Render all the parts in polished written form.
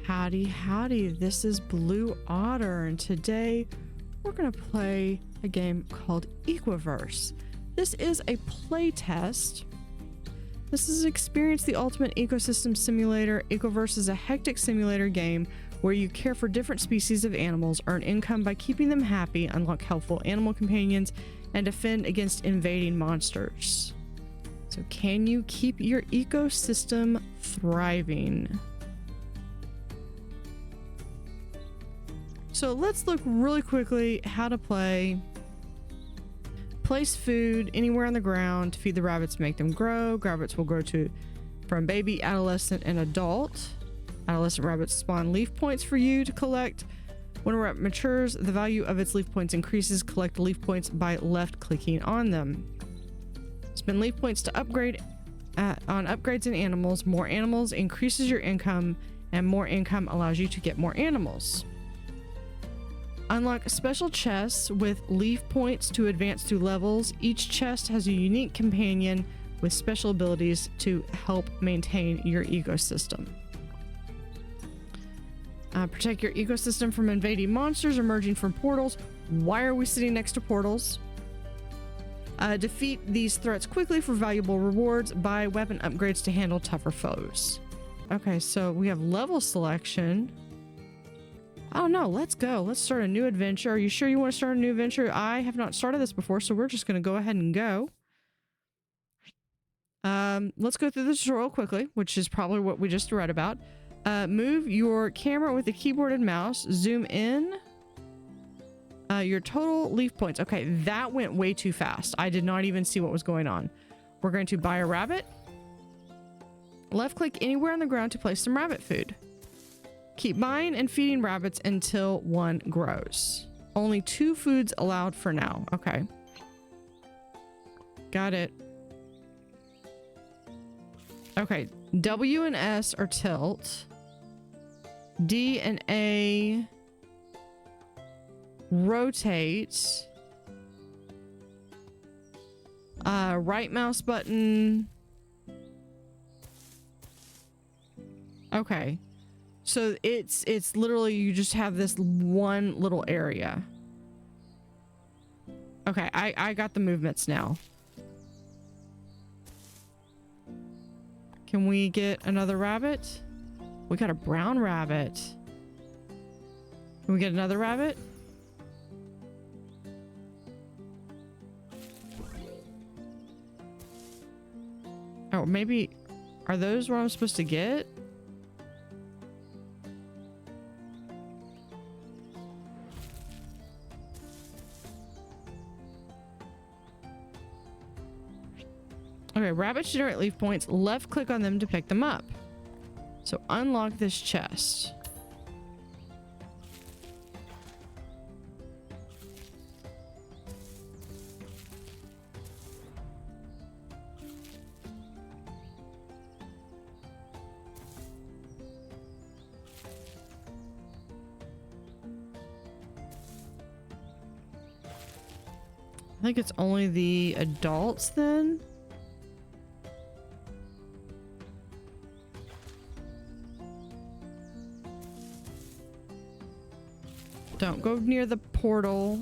Howdy, howdy, this is Blue Otter, and today we're going to play a game called Equiverse. This is a playtest. This is Experience the Ultimate Ecosystem Simulator. Equiverse is a hectic simulator game where you care for different species of animals, earn income by keeping them happy, unlock helpful animal companions, and defend against invading monsters. So can you keep your ecosystem thriving? So let's look really quickly how to play. Place food anywhere on the ground to feed the rabbits, make them grow. Rabbits will grow from baby, adolescent, and adult. Adolescent rabbits spawn leaf points for you to collect. When a rabbit matures, the value of its leaf points increases. Collect leaf points by left clicking on them. Spend leaf points to upgrade on upgrades in animals. More animals increases your income, and more income allows you to get more animals. Unlock special chests with leaf points to advance through levels. Each chest has a unique companion with special abilities to help maintain your ecosystem. Protect your ecosystem from invading monsters emerging from portals. Why are we sitting next to portals? Defeat these threats quickly for valuable rewards. Buy weapon upgrades to handle tougher foes. Okay, so we have level selection. Oh no, let's go. Let's start a new adventure. Are you sure you want to start a new adventure? I have not started this before, so we're just going to go ahead and go. Let's go through the tutorial quickly, which is probably what we just read about. Move your camera with the keyboard and mouse. Zoom in. Your total leaf points. Okay, that went way too fast. I did not even see what was going on. We're going to buy a rabbit. Left click anywhere on the ground to place some rabbit food. Keep buying and feeding rabbits until one grows. Only 2 foods allowed for now. Okay. Got it. Okay. W and S are tilt. D and A rotate. Right mouse button. Okay. So it's literally you just have this one little area. Okay, I got the movements now. Can we get another rabbit? We got a brown rabbit. Can we get another rabbit? Oh, maybe are those what I'm supposed to get? Okay, rabbits generate leaf points. Left click on them to pick them up. So unlock this chest. I think it's only the adults then. Don't go near the portal.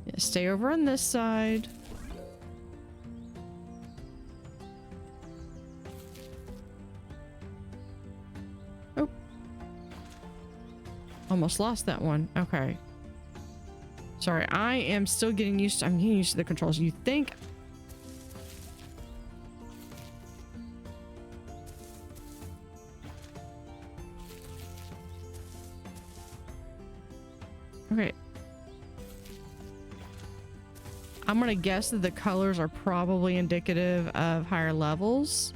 Yeah, stay over on this side. Oh. Almost lost that one. Okay. Sorry, I'm getting used to the controls. You think... Okay. I'm gonna guess that the colors are probably indicative of higher levels.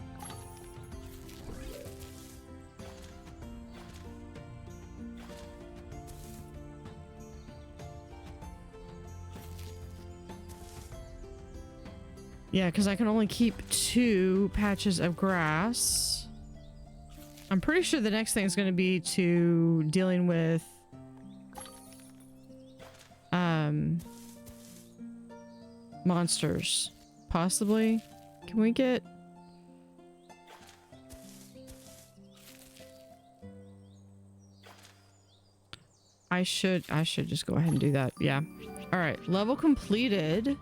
Yeah, because I can only keep 2 patches of grass. I'm pretty sure the next thing is going to be dealing with monsters, possibly. Can we get... I should just go ahead and do that. Yeah. All right. Level completed.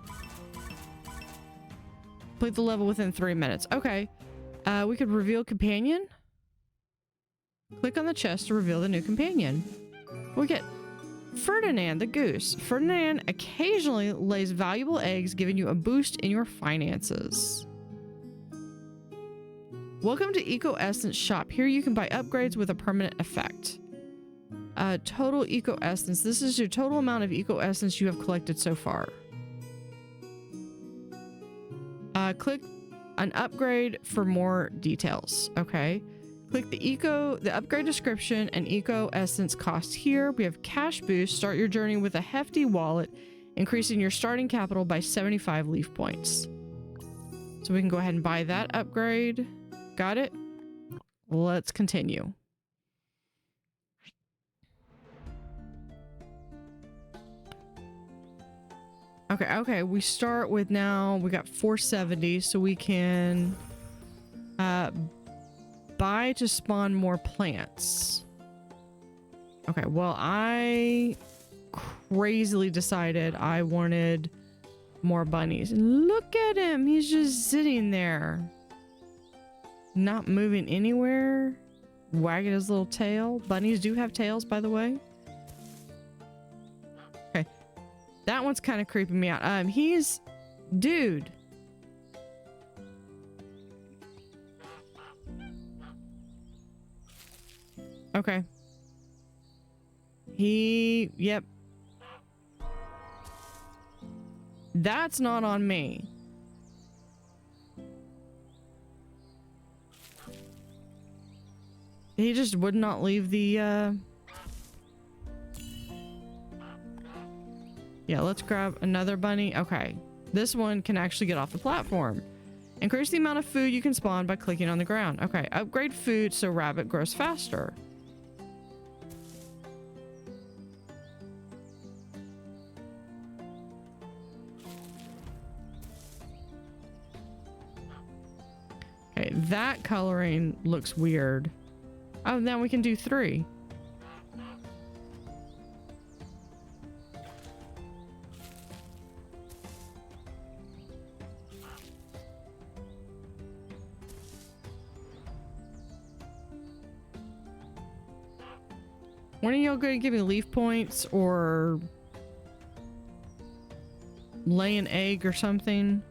Complete the level within 3 minutes. Okay. We could reveal companion. Click on the chest to reveal the new companion. We get Ferdinand the goose. Ferdinand occasionally lays valuable eggs, giving you a boost in your finances. Welcome to Eco Essence Shop. Here you can buy upgrades with a permanent effect. Total Eco Essence. This is your total amount of Eco Essence you have collected so far. Click an upgrade for more details. Okay. Click the upgrade description and Eco Essence cost here. We have cash boost. Start your journey with a hefty wallet, increasing your starting capital by 75 leaf points. So we can go ahead and buy that upgrade. Got it? Let's continue. Okay, we start with now, we got 470, so we can buy to spawn more plants. Okay, well, I crazily decided I wanted more bunnies. And look at him, he's just sitting there. Not moving anywhere. Wagging his little tail. Bunnies do have tails, by the way. Okay. That one's kind of creeping me out. Dude. Okay. Yep. That's not on me. He just would not leave the, Yeah, let's grab another bunny. Okay. This one can actually get off the platform. Increase the amount of food you can spawn by clicking on the ground. Okay, upgrade food so rabbit grows faster. Okay, that coloring looks weird. Oh, now we can do 3. When are y'all going to give me leaf points or lay an egg or something?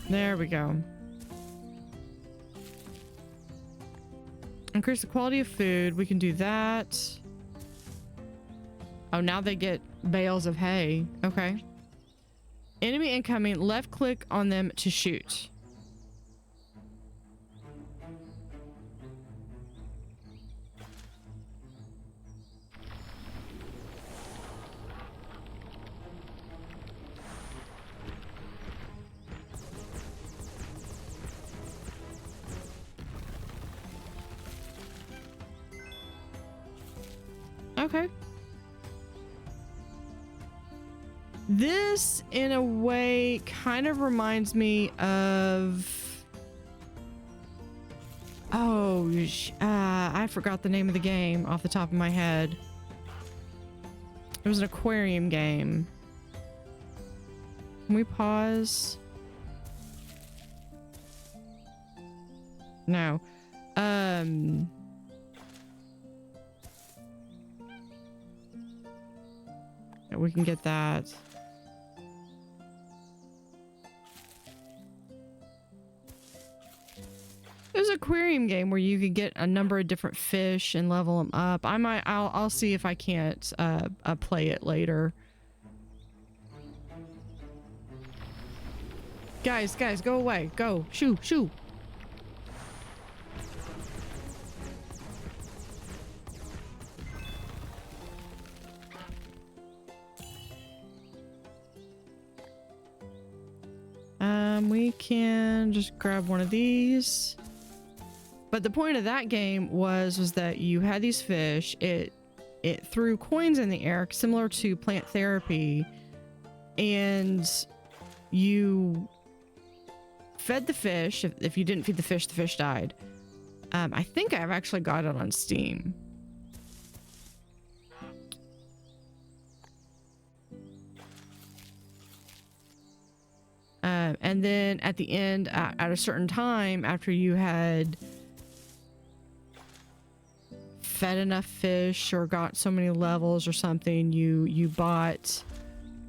There we go. Increase the quality of food. We can do that. Oh, now they get bales of hay. Okay. Enemy incoming. Left click on them to shoot. Okay. This, in a way, kind of reminds me of... Oh, I forgot the name of the game off the top of my head. It was an aquarium game. Can we pause? No. Yeah, we can get that. It was an aquarium game where you could get a number of different fish and level them up. I'll see if I can't play it later. Guys, go away. Go. Shoo. We can just grab one of these. But the point of that game was that you had these fish. It threw coins in the air, similar to plant therapy, and you fed the fish. If you didn't feed the fish died. I think I've actually got it on Steam. And then at the end, at a certain time, after you had fed enough fish or got so many levels or something, you bought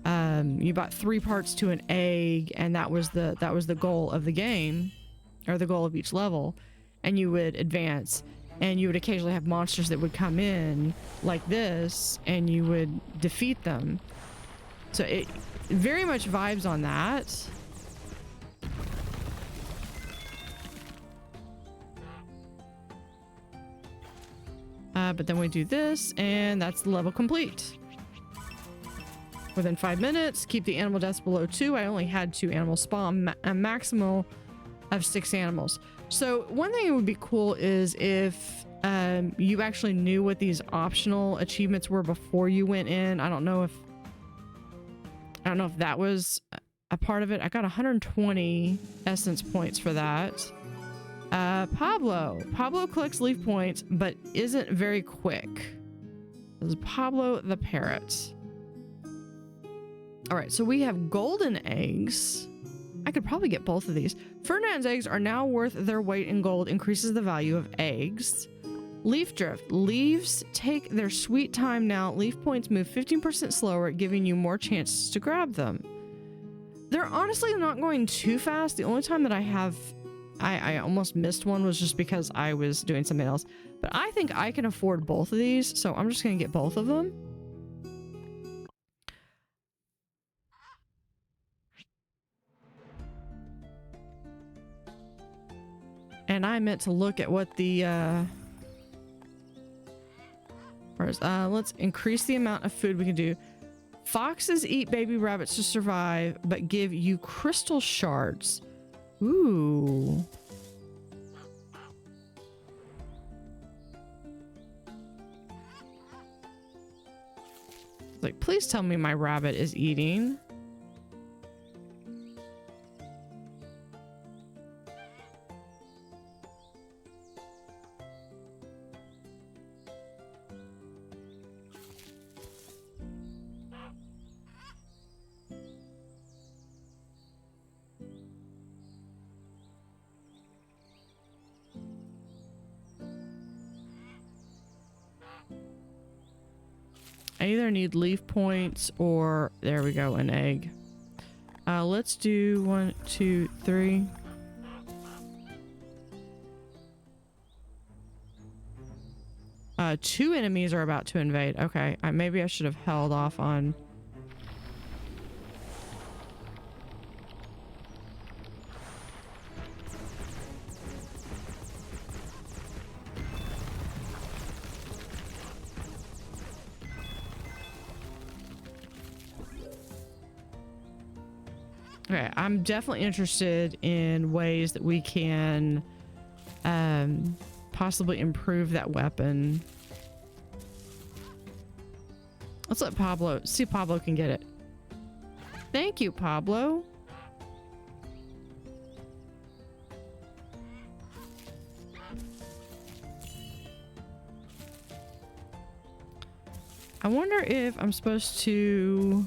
3 parts to an egg, and that was the goal of the game, or the goal of each level. And you would advance, and you would occasionally have monsters that would come in like this, and you would defeat them. So it very much vibes on that. But then we do this, and that's the level complete. Within 5 minutes, keep the animal deaths below 2. I only had 2 animals spawn, a maximal of 6 animals. So one thing that would be cool is if you actually knew what these optional achievements were before you went in. I don't know if that was a part of it. I got 120 essence points for that. Pablo collects leaf points, but isn't very quick. This is Pablo the parrot. All right, so we have golden eggs. I could probably get both of these. Ferdinand's eggs are now worth their weight in gold, increases the value of eggs. Leaf drift. Leaves take their sweet time now. Leaf points move 15% slower, giving you more chances to grab them. They're honestly not going too fast. The only time that I almost missed one was just because I was doing something else. But I think I can afford both of these, so I'm just going to get both of them. And I meant to look at what the let's increase the amount of food we can do. Foxes eat baby rabbits to survive, but give you crystal shards. Ooh. Like, please tell me my rabbit is eating. I either need leaf points or, there we go, an egg. Let's do 1, 2, 3. Two enemies are about to invade. Okay, maybe I should have held off on... Okay, I'm definitely interested in ways that we can possibly improve that weapon. Let's let Pablo, see if Pablo can get it. Thank you, Pablo. I wonder if I'm supposed to...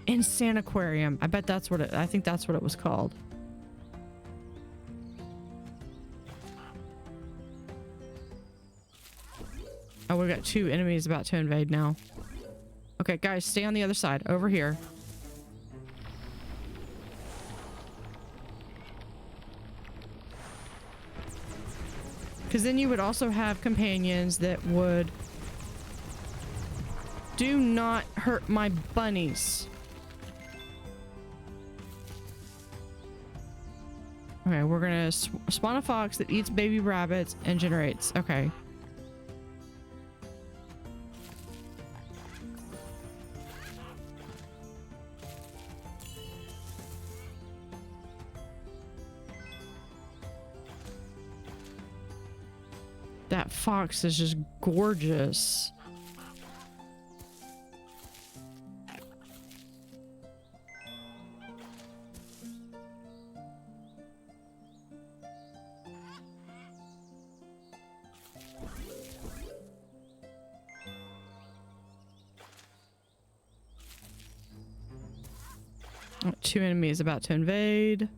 Insane Aquarium. I bet that's what it, I think that's what it was called. Oh, we've got 2 enemies about to invade now. Okay, guys, stay on the other side. Over here. Because then you would also have companions that would... Do not hurt my bunnies. Okay, we're gonna spawn a fox that eats baby rabbits and generates. Okay. That fox is just gorgeous. Two enemies about to invade.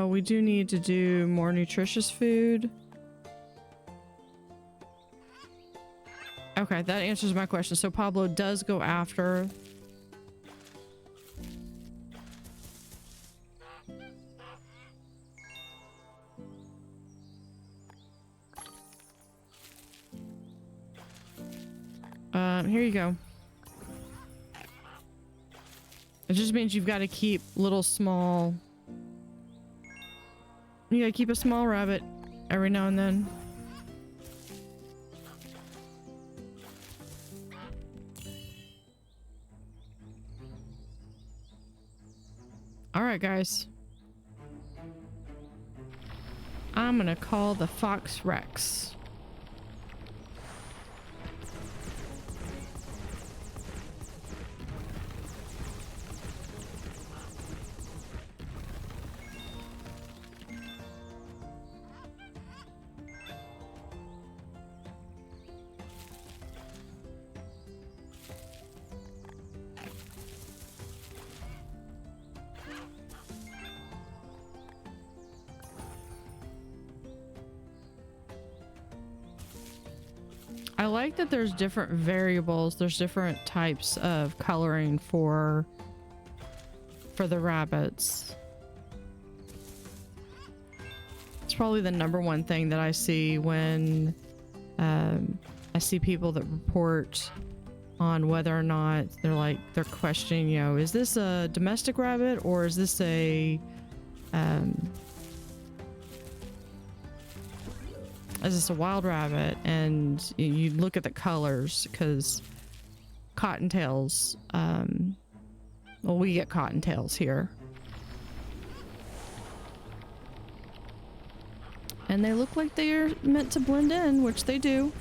We do need to do more nutritious food. Okay, that answers my question. So Pablo does go after. Here you go. It just means you've got to keep little small. You gotta keep a small rabbit every now and then. Alright, guys. I'm gonna call the Fox Rex. I like that there's different variables, there's different types of coloring for the rabbits. It's probably the #1 thing that I see when I see people that report on whether or not they're questioning, you know, is this a domestic rabbit or is this a wild rabbit? And you look at the colors, because cottontails, well, we get cottontails here, and they look like they're meant to blend in, which they do.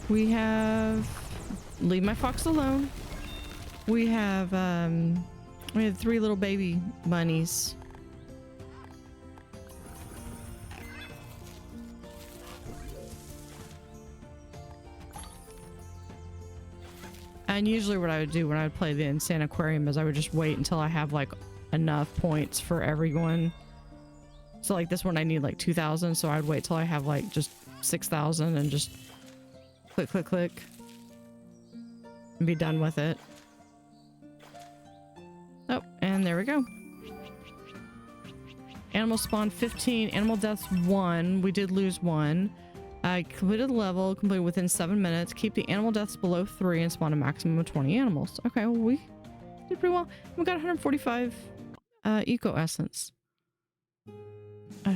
We have, leave my fox alone. We have 3 little baby bunnies. And usually what I would do when I would play the Insane Aquarium is I would just wait until I have like enough points for everyone. So like this one I need like 2,000, so I'd wait till I have like just 6,000 and just click, click, click and be done with it. Oh, and there we go. Animal spawn 15, animal deaths 1. We did lose 1. I completed the level, completed within 7 minutes. Keep the animal deaths below 3 and spawn a maximum of 20 animals. Okay, well, we did pretty well. We got 145 eco essence.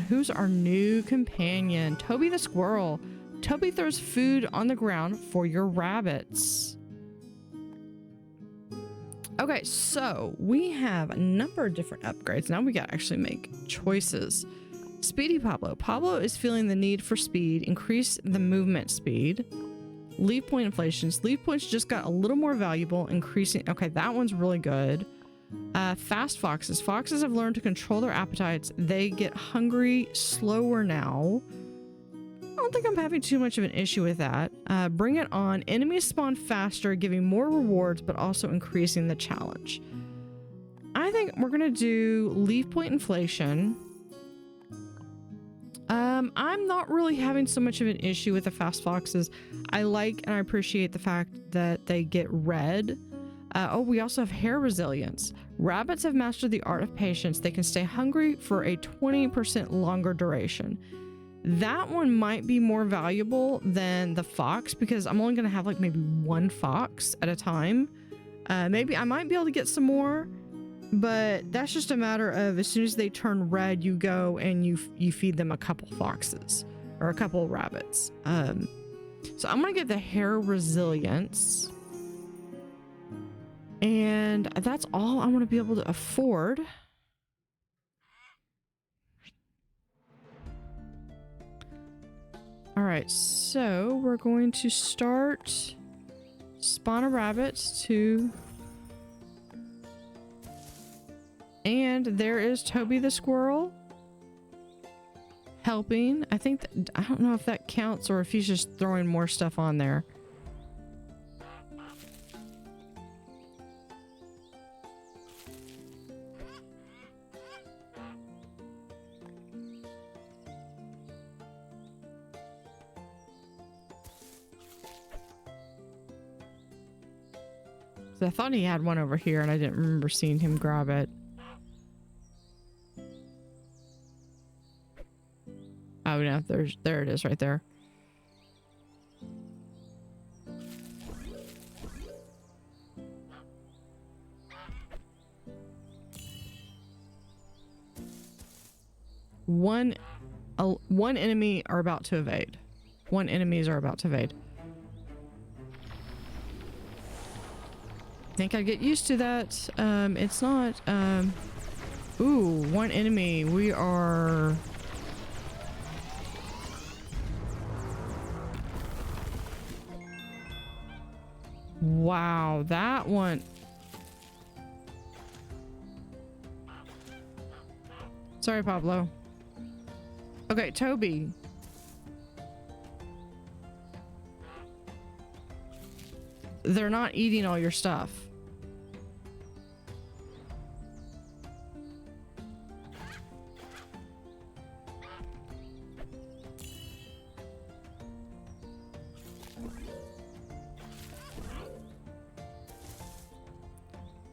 Who's our new companion? Toby the squirrel. Toby throws food on the ground for your rabbits. Okay, so we have a number of different upgrades. Now we gotta actually make choices. Speedy Pablo. Pablo is feeling the need for speed. Increase the movement speed. Leave point inflations. Leave points just got a little more valuable. Increasing. Okay, that one's really good. Fast foxes. Foxes have learned to control their appetites. They get hungry slower now. I don't think I'm having too much of an issue with that. Bring it on. Enemies spawn faster, giving more rewards, but also increasing the challenge. I think we're gonna do leave point inflation. I'm not really having so much of an issue with the fast foxes. I like and I appreciate the fact that they get red. Oh, we also have hair resilience. Rabbits have mastered the art of patience. They can stay hungry for a 20% longer duration. That one might be more valuable than the fox because I'm only going to have like maybe one fox at a time. Maybe I might be able to get some more, but that's just a matter of as soon as they turn red, you go and you feed them a couple foxes or a couple rabbits. So I'm going to get the hair resilience. And that's all I want to be able to afford. All right, so we're going to start spawn a rabbit to, and there is Toby the squirrel helping. I think that, I don't know if that counts or if he's just throwing more stuff on there. I thought he had one over here and I didn't remember seeing him grab it. Oh no, there it is right there. One enemy are about to evade. One enemies are about to evade. Think I get used to that. It's not. Ooh, one enemy. We are. Wow, that one. Sorry, Pablo. Okay, Toby. They're not eating all your stuff.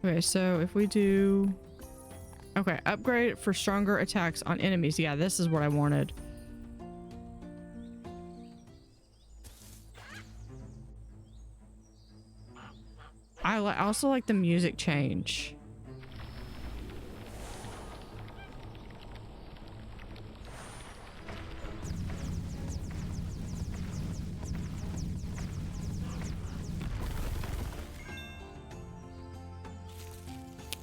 Okay, so if we do... Okay, upgrade for stronger attacks on enemies. Yeah, this is what I wanted. I also like the music change.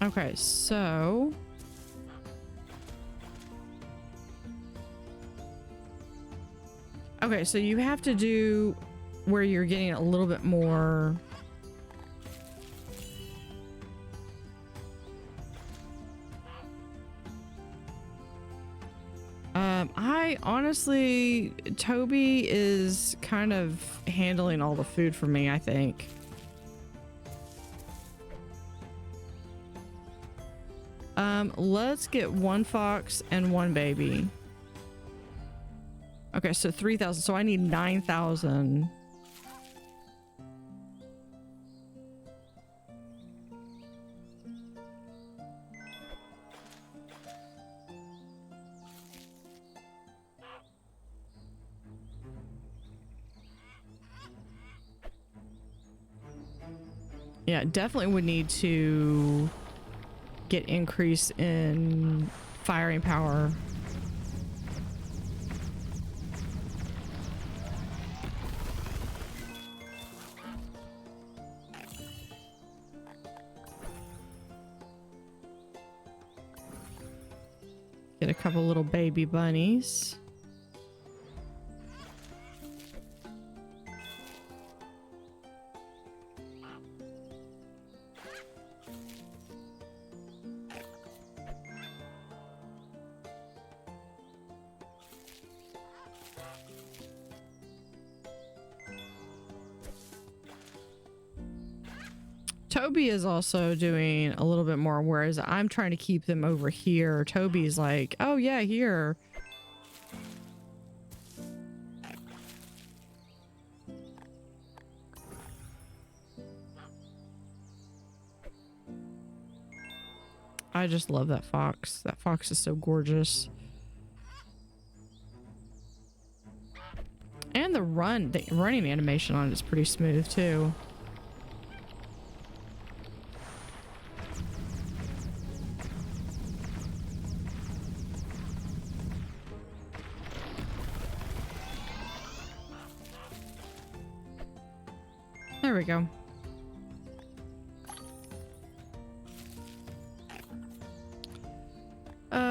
Okay, so... Okay, so you have to do where you're getting a little bit more... I honestly, Toby is kind of handling all the food for me, I think. Let's get one fox and one baby. Okay, so 3,000. So I need 9,000. Yeah, definitely would need to get increase in firing power. Get a couple little baby bunnies. Toby is also doing a little bit more, whereas I'm trying to keep them over here. Toby's like, oh yeah, here. I just love that fox. That fox is so gorgeous. And the running animation on it is pretty smooth too. There we go.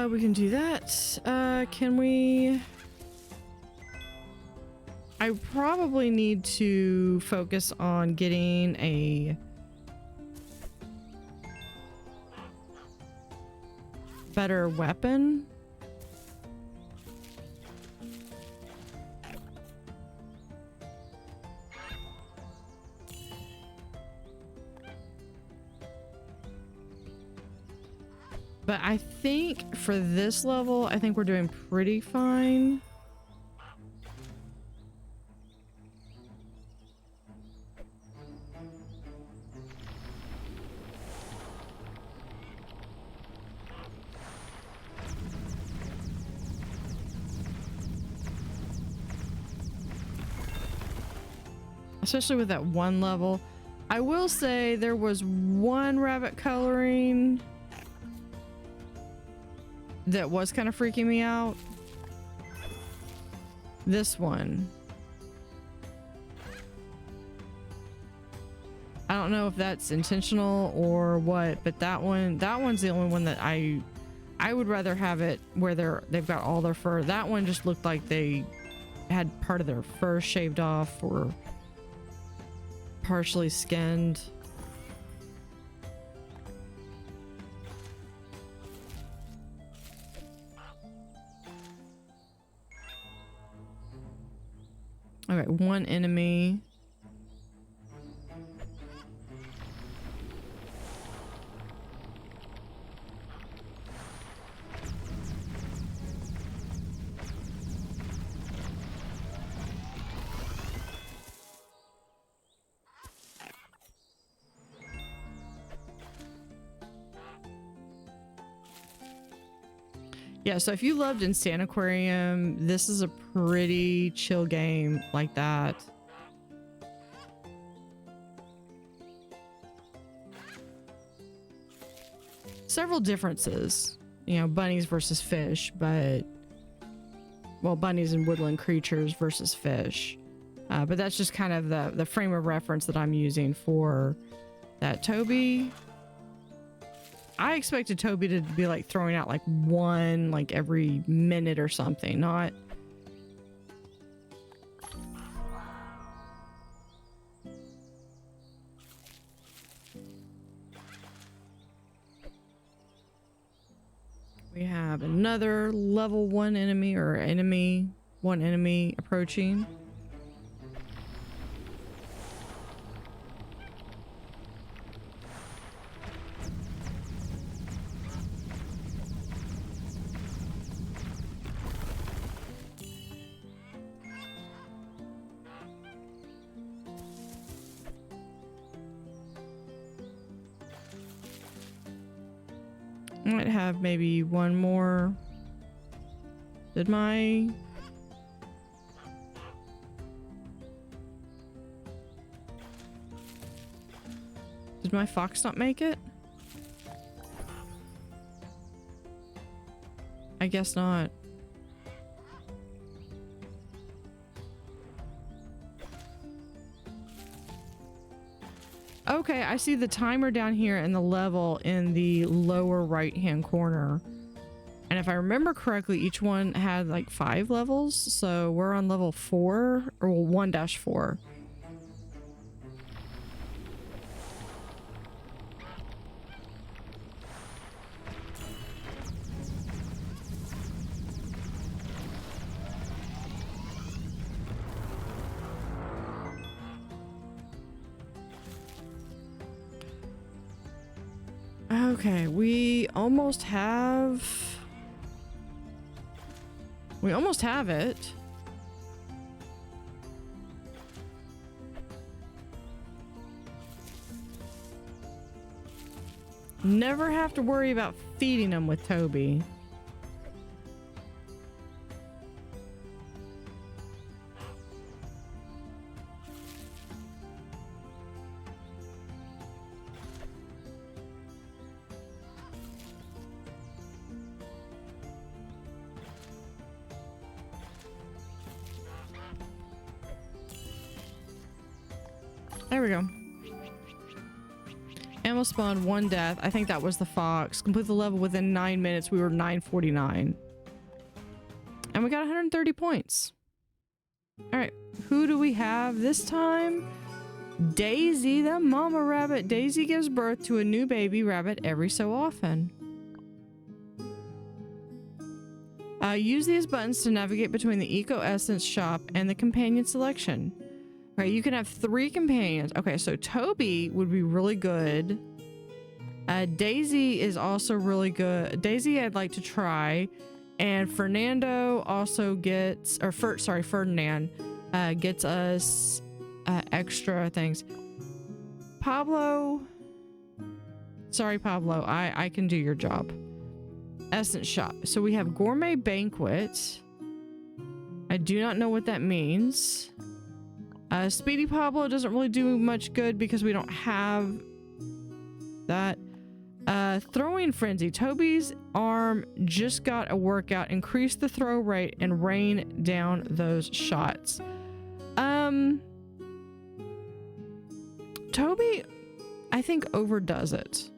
We can do that. Can we... I probably need to focus on getting a better weapon. But I think for this level, I think we're doing pretty fine. Especially with that one level. I will say there was one rabbit coloring that was kind of freaking me out. This one. I don't know if that's intentional or what, but that one's the only one that I would rather have it where they've got all their fur. That one just looked like they had part of their fur shaved off or partially skinned. Okay, one enemy. Yeah, so if you loved Insane Aquarium, this is a pretty chill game like that. Several differences, you know, bunnies versus fish, but well, bunnies and woodland creatures versus fish. But that's just kind of the frame of reference that I'm using for that. Toby. I expected Toby to be like throwing out like one like every minute or something, not... We have another level 1 enemy or one enemy approaching. I might have maybe one more. Did my fox not make it? I guess not. Okay, I see the timer down here and the level in the lower right hand corner. And if I remember correctly, each one had like 5 levels. So we're on level 4 or 1-4. Okay, we almost have it. Never have to worry about feeding them with Toby. There we go. Ammo spawn, 1 death. I think that was the fox. Complete the level within 9 minutes. We were 949. And we got 130 points. All right. Who do we have this time? Daisy, the mama rabbit. Daisy gives birth to a new baby rabbit every so often. Use these buttons to navigate between the Eco Essence shop and the companion selection. Right, you can have 3 companions. Okay, so Toby would be really good. Daisy is also really good. Daisy I'd like to try. And Fernando also gets, or Ferdinand gets us extra things. Pablo. Sorry, Pablo. I can do your job. Essence shop. So we have gourmet banquet. I do not know what that means. Speedy Pablo doesn't really do much good because we don't have that. Throwing frenzy. Toby's arm just got a workout. Increase the throw rate and rain down those shots. Toby, I think overdoes it.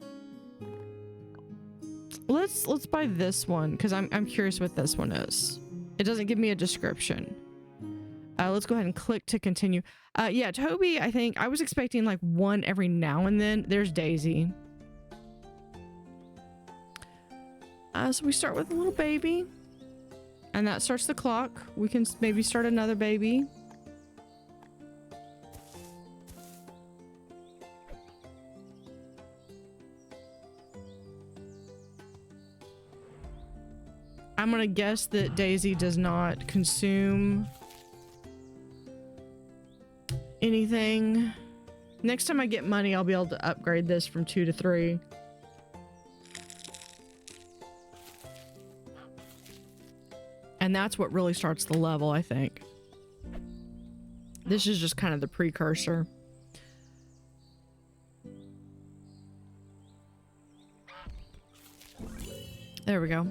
Let's buy this one because I'm curious what this one is. It doesn't give me a description. Let's go ahead and click to continue. Yeah, Toby, I think I was expecting like 1 every now and then. There's Daisy. So we start with a little baby, and that starts the clock. We can maybe start another baby. I'm gonna guess that Daisy does not consume anything. Next time I get money, I'll be able to upgrade this from 2 to 3. And that's what really starts the level, I think. This is just kind of the precursor. There we go.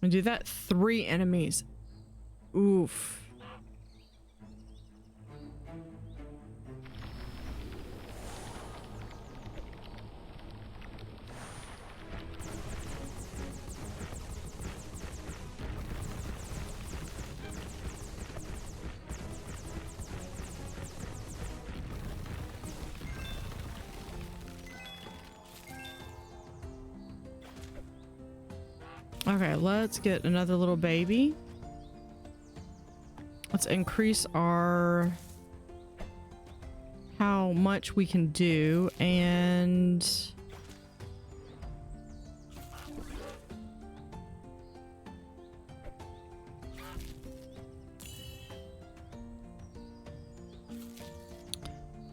And do that 3 enemies. Oof. Okay, let's get another little baby. Let's increase our how much we can do, and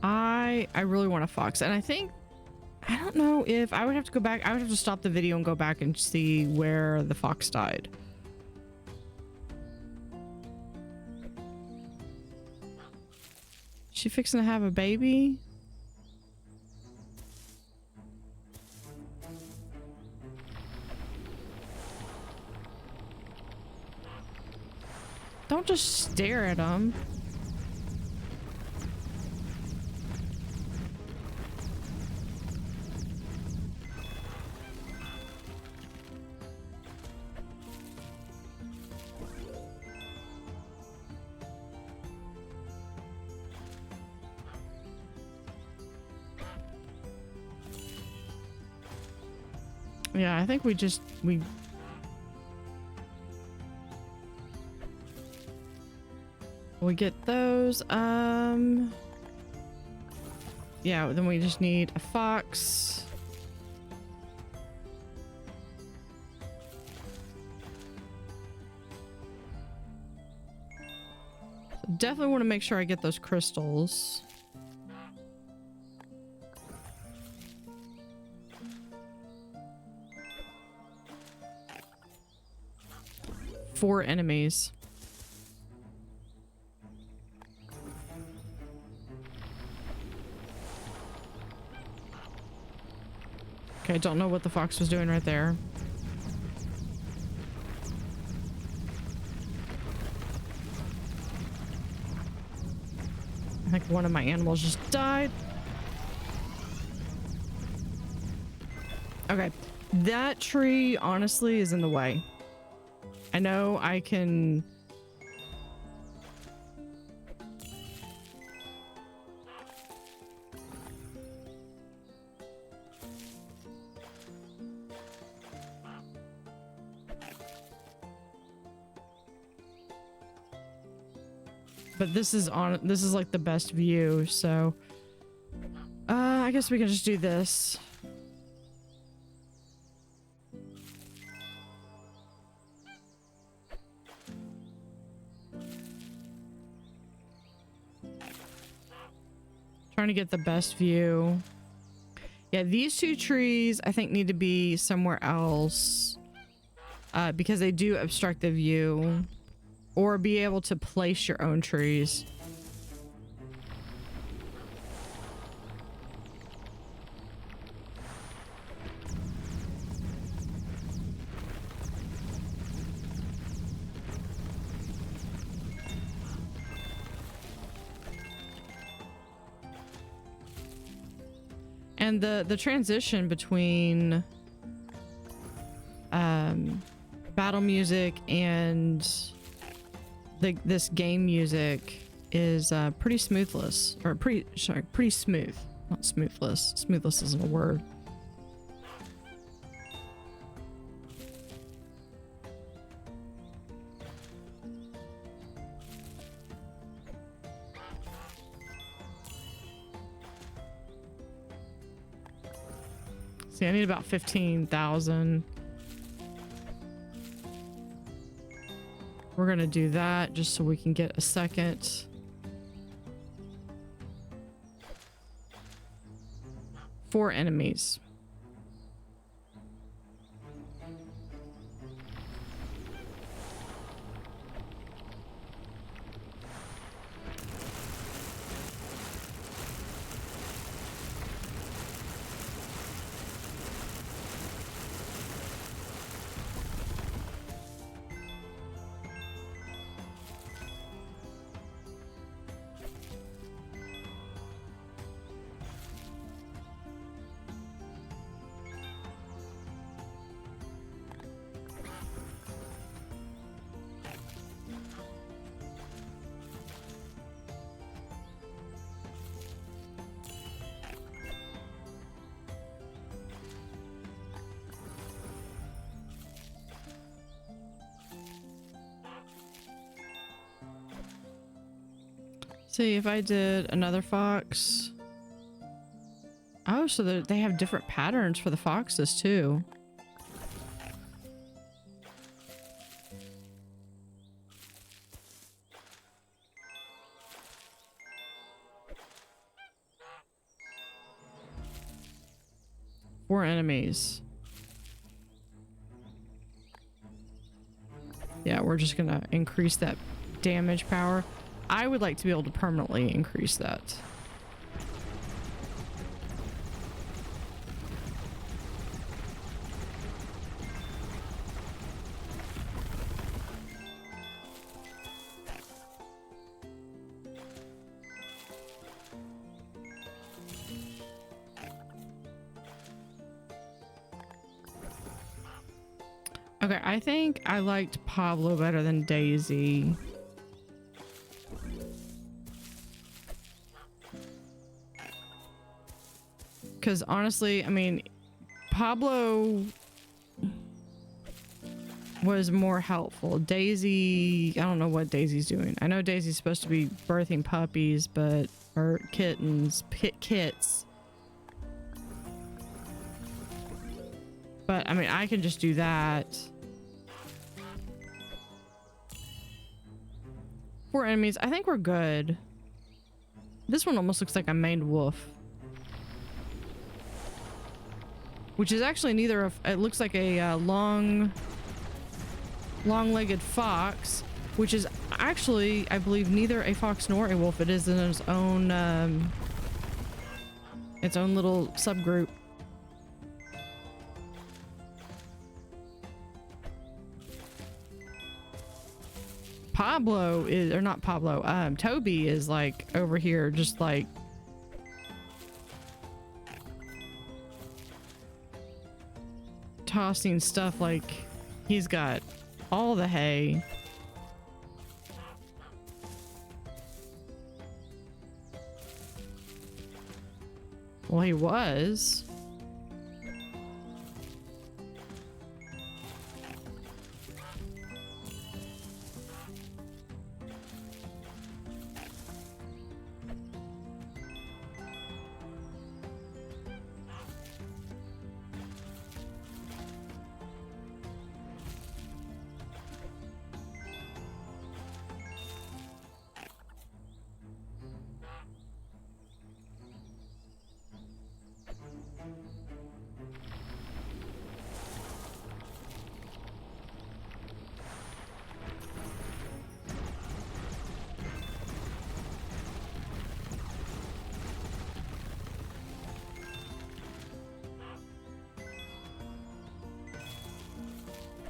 I really want a fox, and I think I don't know if I would have to go back. I would have to stop the video and go back and see where the fox died. She fixing to have a baby? Don't just stare at him. Yeah, I think we get those. Yeah, then we just need a fox. So definitely want to make sure I get those crystals. Four enemies. Okay, I don't know what the fox was doing right there. one of my animals just died. Okay, that tree honestly is in the way. I know I can... But this is like the best view, so I guess we can just do this. Trying to get the best view. Yeah, these two trees I think need to be somewhere else because they do obstruct the view. Or be able to place your own trees. And the transition between battle music and this game music is pretty smoothless, or pretty smooth, not smoothless. Smoothless isn't a word. See, I need about 15,000. We're gonna do that just so we can get a second. Four enemies. See if I did another fox. Oh, so they have different patterns for the foxes too. Four enemies. Yeah, we're just gonna increase that damage power. I would like to be able to permanently increase that. Okay, I think I liked Pablo better than Daisy. Because honestly, I mean, Pablo was more helpful. Daisy, I don't know what Daisy's doing. I know Daisy's supposed to be birthing puppies, or kittens, kits. But I mean, I can just do that. 4 enemies. I think we're good. This one almost looks like a maned wolf. Which is actually neither of, it looks like a long-legged fox, which is actually, I believe, neither a fox nor a wolf. It is in its own little subgroup. Pablo is, or not Pablo, Toby is like over here just like tossing stuff like he's got all the hay. Well, he was.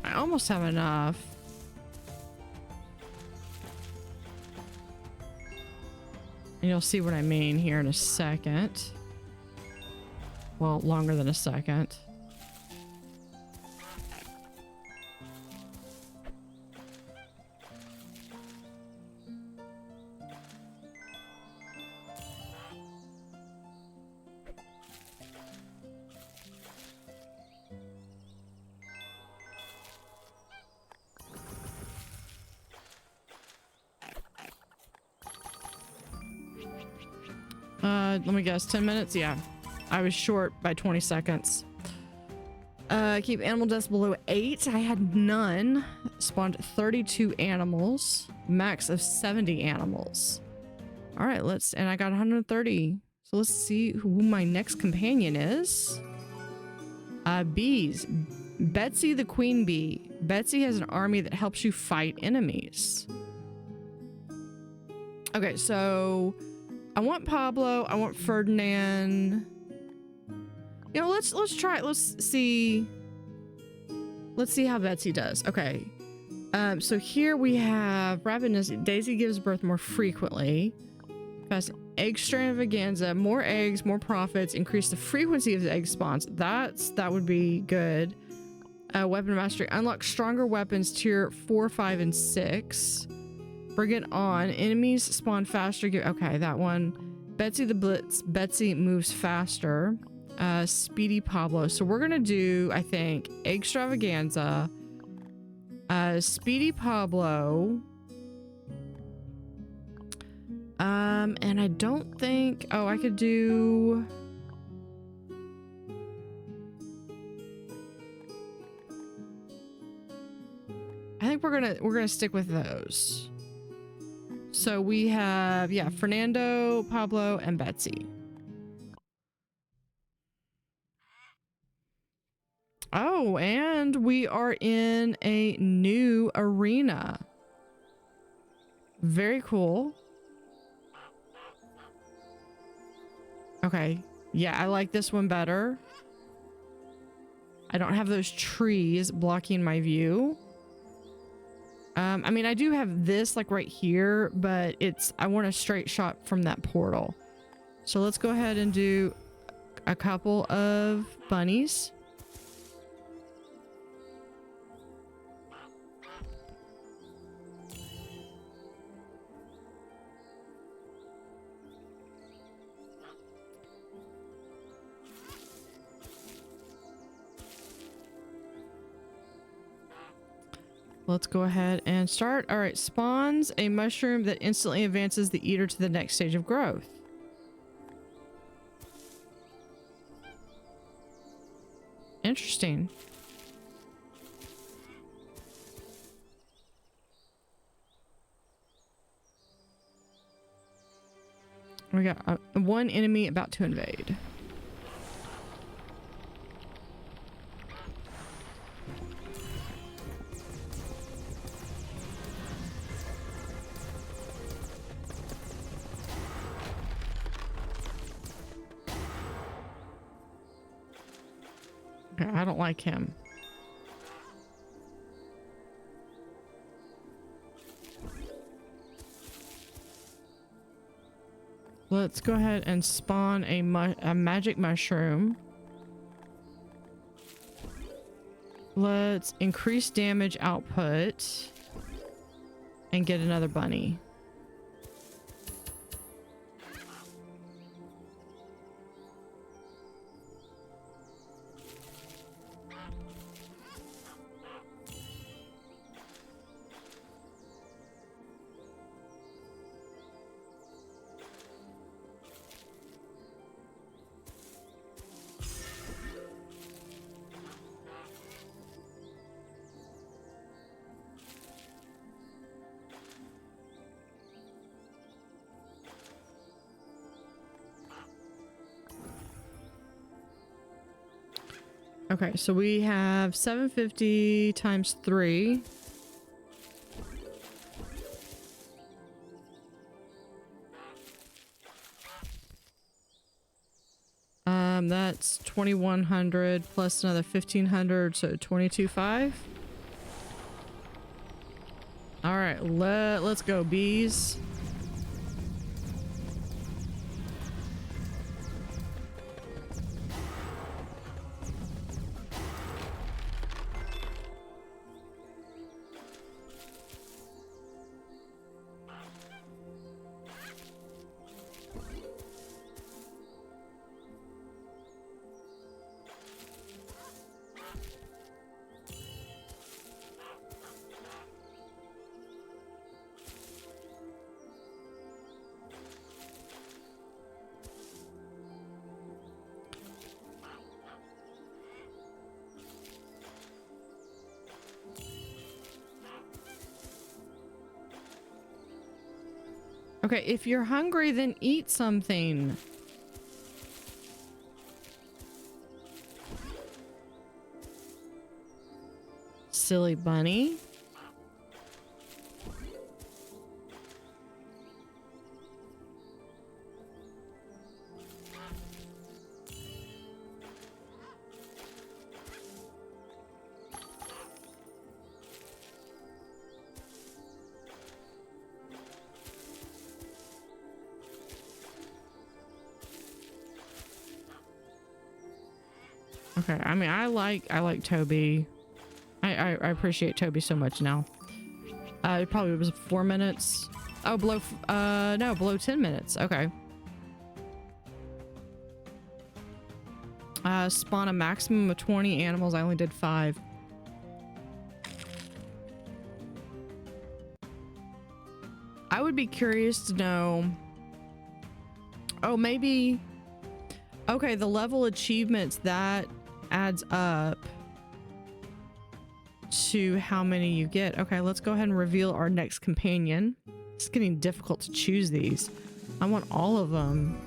I almost have enough. And you'll see what I mean here in a second. Well, longer than a second. Let me guess, 10 minutes? Yeah. I was short by 20 seconds. Keep animal deaths below 8. I had none. Spawned 32 animals. Max of 70 animals. All right, and I got 130. So let's see who my next companion is. Bees. Betsy the queen bee. Betsy has an army that helps you fight enemies. Okay, so I want Pablo. I want Ferdinand. You know, let's try it. Let's see how Betsy does. Okay. So here we have Rabbit. Daisy gives birth more frequently. Fast egg extravaganza. More eggs, more profits. Increase the frequency of the egg spawns. That would be good. Weapon mastery. Unlock stronger weapons tier 4, 5, and 6. Bring it on. Enemies spawn faster. Okay, that one. Betsy the Blitz. Betsy moves faster. Speedy Pablo. So we're gonna do, I think, Extravaganza. Speedy Pablo. And I don't think... Oh, I could do... I think we're gonna stick with those. So we have, yeah, Fernando, Pablo, and Betsy. Oh, and we are in a new arena. Very cool. Okay. Yeah, I like this one better. I don't have those trees blocking my view. I mean, I do have this like right here, but I want a straight shot from that portal. So let's go ahead and do a couple of bunnies. Let's go ahead and start. All right, spawns a mushroom that instantly advances the eater to the next stage of growth. Interesting. We got one enemy about to invade. I don't like him. let's go ahead and spawn a magic mushroom. Let's increase damage output and get another bunny. Okay, so we have 750 times 3. That's 2100 plus another 1500, so 22.5. All right, let's go, bees. Okay, if you're hungry, then eat something. Silly bunny. Okay, I mean, I like Toby. I appreciate Toby so much now. It probably was 4 minutes. Oh, below 10 minutes. Okay. Spawn a maximum of 20 animals. I only did 5. I would be curious to know. Oh, maybe. Okay, the level achievements that adds up to how many you get. Okay, let's go ahead and reveal our next companion. It's getting difficult to choose these. I want all of them.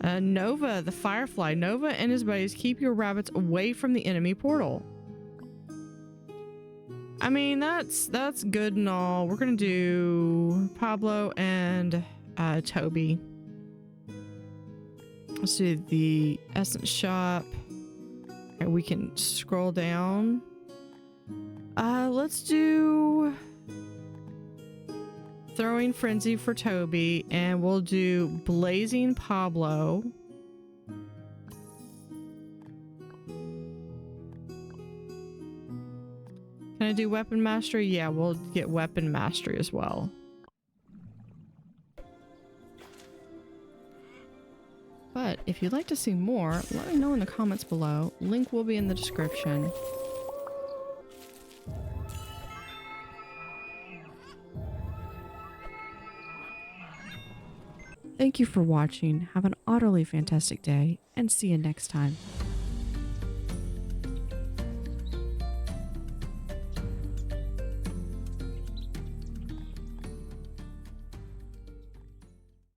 Nova, the Firefly. Nova and his buddies keep your rabbits away from the enemy portal. I mean, that's good and all. We're gonna do Pablo and Toby. Let's do the essence shop. Okay, we can scroll down. Let's do throwing frenzy for Toby, and we'll do blazing Pablo. Can I do weapon mastery? Yeah, we'll get weapon mastery as well. But if you'd like to see more, let me know in the comments below. Link will be in the description. Thank you for watching. Have an utterly fantastic day, and see you next time.